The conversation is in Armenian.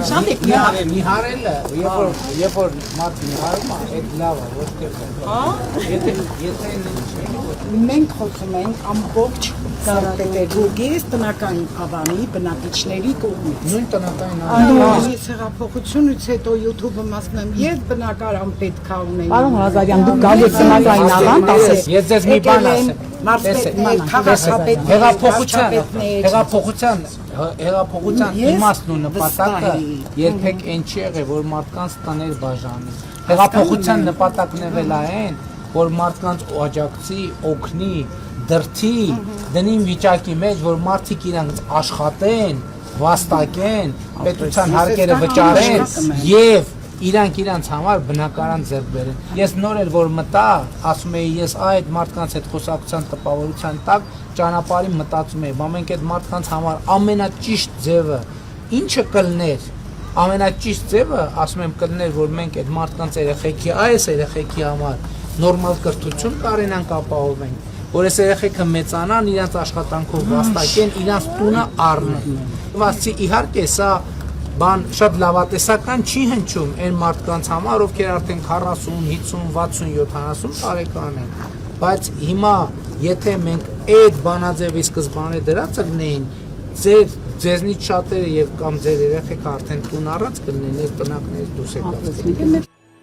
Միհարելը, երբ որ մարդ միհարում է, այդ լավ է, ոչ թե մենք խոսում ենք ամբողջ Սանկտ-Պետերբուրգից տնական ավանի բնակիչների կողմից։ նույն տնական Ես հեղափոխությունից հետո YouTube-ը մասնեմ, ես բնակարան պետք է ունենամ։ Պարոն Ղազարյան, դուք գալիս տնական ավան, ասես։ Ես ձեզ մի բան ասեմ։ Հեղափոխության իմաստն ու նպատակը երբեք այն չի եղել, որ մարդկանց տներ բաժանի։ Հեղափոխության նպատակն եղել այն, որ մարդկանց աջակցի, օգնի, դրդի, դնին վիճակի մեջ, որ մարդիկ իրանք աշխատեն, վաստակեն, պետության հարկերը վճարեն եւ իրանք համար բնակարան ձեռք բերեն։ Ես նոր էլ որ մտա, ասում էի ես այդ մարդկանց հետ խոսակցության տպավորության տակ ճանապարհին մտածում էի, բայց մենք այդ մարդկանց համար ամենաճիշտ ձևը ինչը կլներ, ամենաճիշտ ձևը, ասում եմ կլներ, որ մենք այդ մարդկանց երեխեքի համար նորմալ կրթություն կարենանք ապահովենք, որ այս երեխեքը մեծանան, իրանց աշխատանքով վաստակեն, իրանց տունը առնեն։ Վասցի իհարկե սա բան շատ լավատեսական չի հնչում այն մարդկանց համար, ովքեր արդեն 40, 50, 60, 70 տարեկան են, բայց հիմա եթե մենք այդ բանաձևի սկզբանե դրածը գնեին, ձեզնից շատերը եւ կամ ձեր երեխեքը արդեն տուն առած կլինեն, այդ տնակներից դուրս եկած։